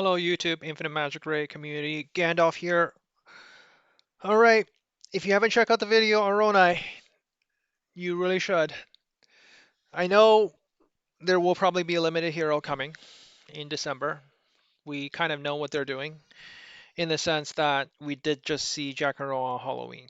Hello YouTube, Infinite Magicraid community, Gandalf here. Alright, if you haven't checked out the video on Ronai, you really should. I know there will probably be a limited hero coming in December. We kind of know what they're doing in the sense that we did just see Jack and Roll on Halloween.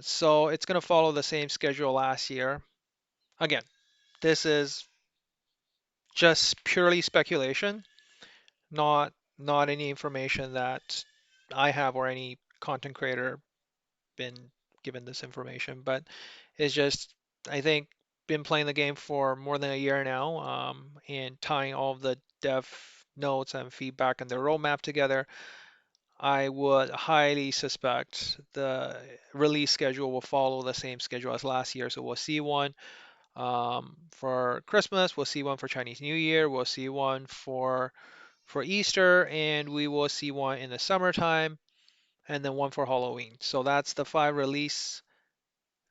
So it's going to follow the same schedule last year. Again, this is just purely speculation, not not any information that I have or any content creator been given this information, but it's just I think been playing the game for more than a year now, and tying all of the dev notes and feedback and the roadmap together. I would highly suspect the release schedule will follow the same schedule as last year. So we'll see one for Christmas, we'll see one for Chinese New Year, we'll see one for Easter, and we will see one in the summertime, and then one for Halloween. So that's the five release.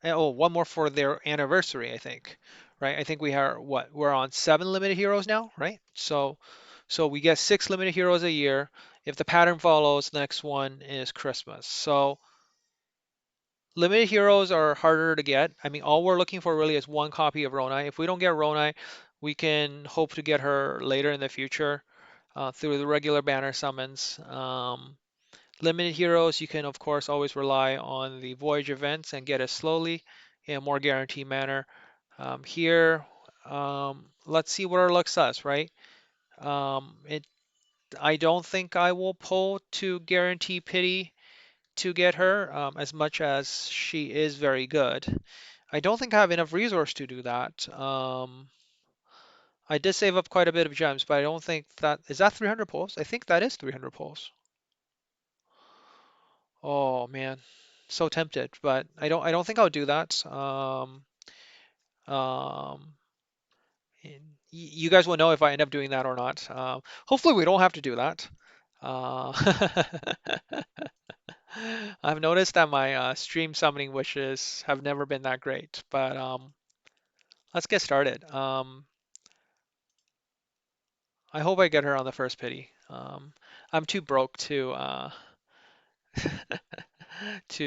Oh, one more for their anniversary, I think. Right? I think we are what? We're on seven limited heroes now, right? So we get six limited heroes a year. If the pattern follows, the next one is Christmas. So limited heroes are harder to get. I mean, all we're looking for really is one copy of Ronai. If we don't get Ronai, we can hope to get her later in the future through the regular banner summons. Limited heroes, you can of course always rely on the voyage events and get it slowly in a more guaranteed manner. Here, let's see what our luck says, right? It, I don't think I will pull to guarantee pity to get her, as much as she is very good. I don't think I have enough resource to do that. I did save up quite a bit of gems, but I don't think that is that 300 pulls. I think that is 300 pulls. Oh man, so tempted, but I don't think I'll do that. Um, you guys will know if I end up doing that or not. Hopefully we don't have to do that. Uh, I've noticed that my stream summoning wishes have never been that great, but let's get started. I hope I get her on the first pity. I'm too broke to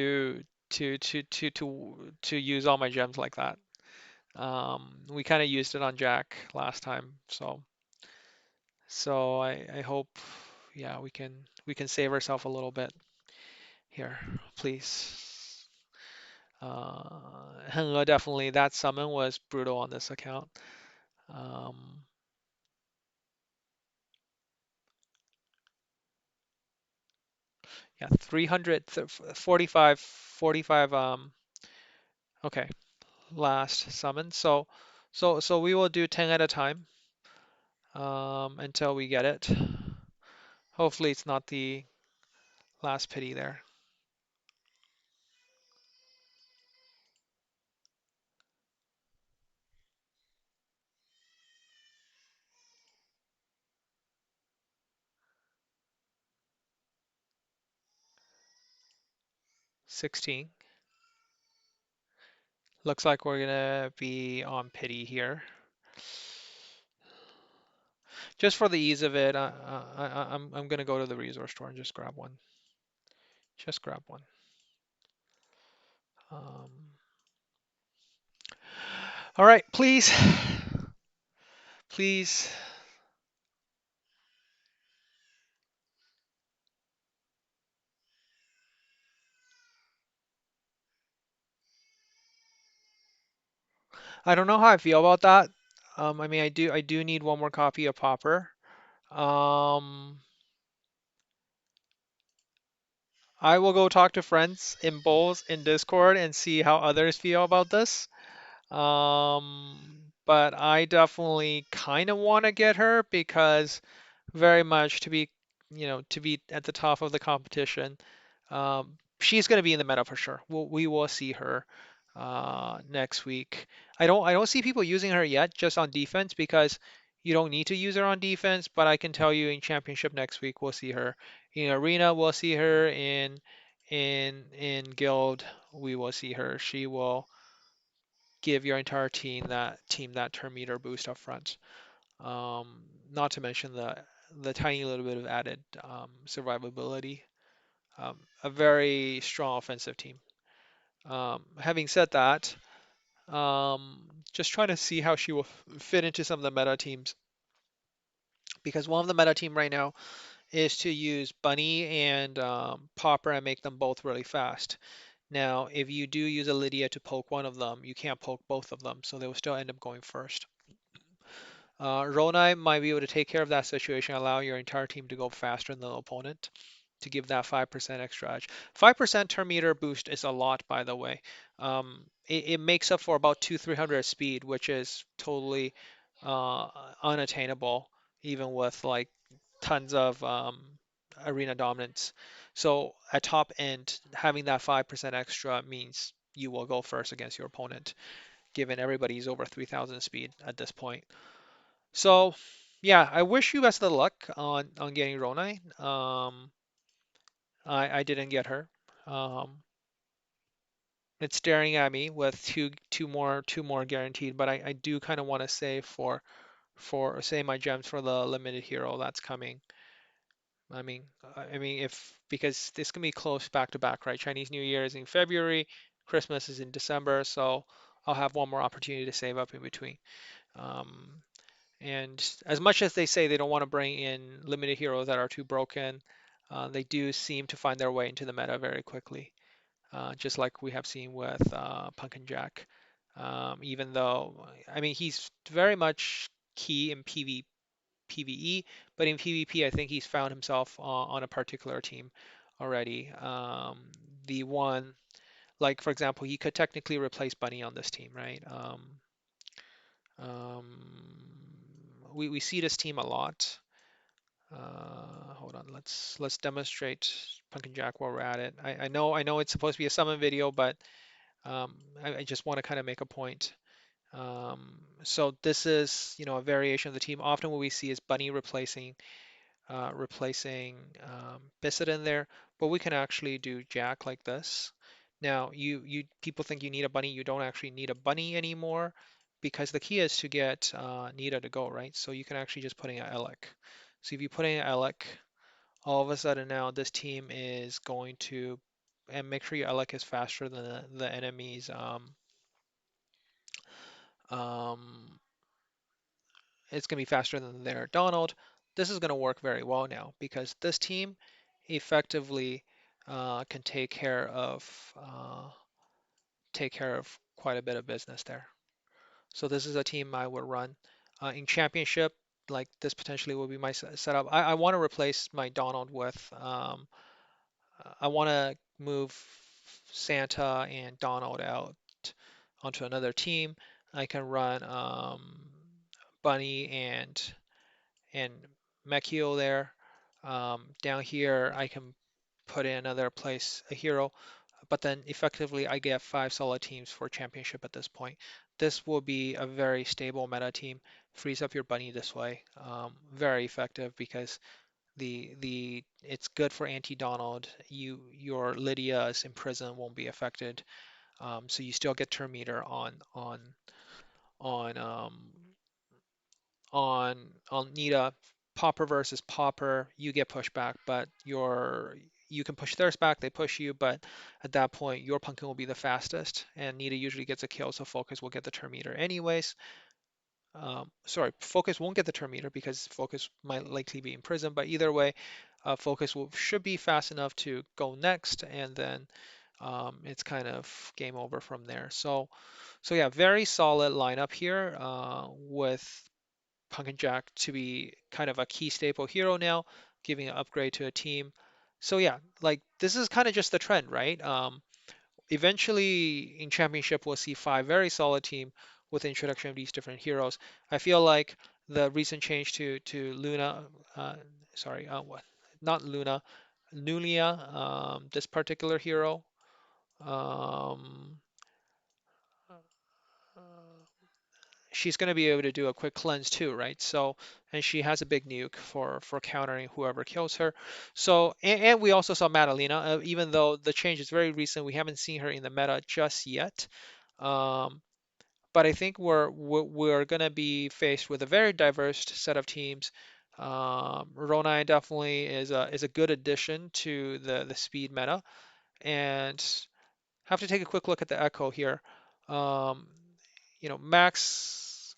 to use all my gems like that. We kind of used it on Jack last time, so I hope, yeah, we can save ourselves a little bit here, please. Definitely that summon was brutal on this account. Um, yeah, 345, okay, last summon. So we will do 10 at a time, until we get it. Hopefully it's not the last pity there. 16. Looks like we're gonna be on pity here. Just for the ease of it, I'm gonna go to the resource store and just grab one. Just grab one. Um, all right, please, please. I don't know how I feel about that. I mean, I do need one more copy of Popper. Um, I will go talk to friends in Bulls in Discord and see how others feel about this. But I definitely kind of want to get her because very much to be at the top of the competition. She's going to be in the meta for sure. We will see her next week. I don't see people using her yet just on defense because you don't need to use her on defense, but I can tell you in championship next week we'll see her. In arena we'll see her, in guild we will see her. She will give your entire team that turn meter boost up front. Not to mention the tiny little bit of added survivability. A very strong offensive team. Having said that, just trying to see how she will fit into some of the meta teams because one of the meta team right now is to use Bunny and Popper and make them both really fast. Now, if you do use a Lydia to poke one of them, you can't poke both of them, so they will still end up going first. Ronai might be able to take care of that situation, allow your entire team to go faster than the opponent to give that 5% extra edge. 5% turn meter boost is a lot, by the way. It makes up for about 300 speed, which is totally uh, unattainable, even with like tons of arena dominance. So at top end, having that 5% extra means you will go first against your opponent, given everybody's over 3000 speed at this point. So yeah, I wish you best of luck on getting Ronai. I didn't get her. Um, it's staring at me with two more guaranteed, but I do kind of want to save for save my gems for the limited hero that's coming. I mean if because this can be close back to back, right? Chinese New Year is in February, Christmas is in December, so I'll have one more opportunity to save up in between. Um, And as much as they say they don't want to bring in limited heroes that are too broken, they do seem to find their way into the meta very quickly, just like we have seen with Pumpkin Jack. Even though, I mean, he's very much key in PvE, but in PvP, I think he's found himself on a particular team already. The one, like for example, he could technically replace Bunny on this team, right? Um, we see this team a lot. Hold on, let's demonstrate Pumpkin Jack while we're at it. I know it's supposed to be a summon video, but I just want to kind of make a point. So this is, a variation of the team. Often what we see is Bunny replacing Bissett in there, but we can actually do Jack like this. Now, you people think you need a bunny. You don't actually need a bunny anymore because the key is to get Nita to go, right? So you can actually just put in an Elec. So if you put in an Elec, all of a sudden now this team is going to, and make sure your Elec is faster than the enemy's um, it's going to be faster than their Donald. This is going to work very well now because this team effectively can take care of quite a bit of business there. So this is a team I would run in championship. Like this potentially will be my setup. I want to replace my Donald with. I want to move Santa and Donald out onto another team. I can run Bunny and Mekio there. Down here, I can put in another place a hero, but then effectively I get 5 solid teams for championship at this point. This will be a very stable meta team. Frees up your bunny this way. Very effective because the it's good for anti-Donald. Your Lydia's in prison won't be affected. So you still get turn meter on on on Nita, Popper versus Popper, you get pushed back, but you can push theirs back, they push you, but at that point your pumpkin will be the fastest, and Nita usually gets a kill, so Focus will get the turn meter anyways. Sorry, Focus won't get the turn meter because Focus might likely be in prison, but either way, Focus should be fast enough to go next, and then it's kind of game over from there. So yeah, very solid lineup here with Pumpkin Jack to be kind of a key staple hero now, giving an upgrade to a team. So yeah, like this is kind of just the trend, right? Eventually in championship we'll see 5 very solid team with the introduction of these different heroes. I feel like the recent change to Luna, uh, sorry, what? Not Luna, Nulia, this particular hero. Um, she's going to be able to do a quick cleanse too, right? So, and she has a big nuke for countering whoever kills her. So, and we also saw Madalena, even though the change is very recent, we haven't seen her in the meta just yet. Um, but I think we're going to be faced with a very diverse set of teams. Ronai definitely is a good addition to the speed meta, and have to take a quick look at the Echo here. Um, max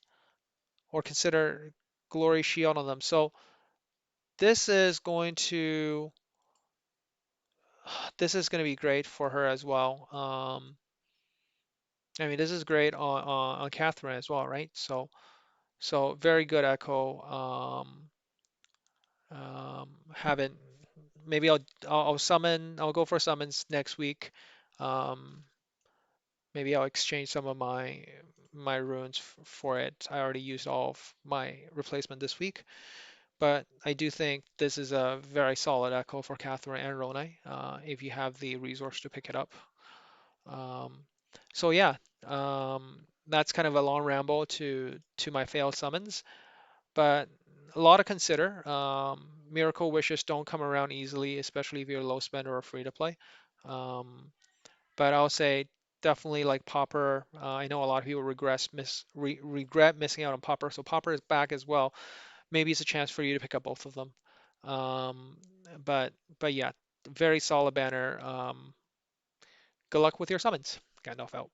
or consider Glory Shield on them. So this is going to this is going to be great for her as well. I mean, this is great on Catherine as well, right? So very good Echo. Haven't maybe I'll summon. I'll go for summons next week. Um, maybe I'll exchange some of my runes for it. I already used all of my replacement this week, but I do think this is a very solid Echo for Catherine and Ronai, if you have the resource to pick it up. Um, so yeah, that's kind of a long ramble to my failed summons, but a lot to consider. Miracle wishes don't come around easily, especially if you're a low spender or free to play. Um, but I'll say definitely like Popper. I know a lot of people regret missing out on Popper, so Popper is back as well. Maybe it's a chance for you to pick up both of them. Um, but yeah, very solid banner. Good luck with your summons. Gandalf out.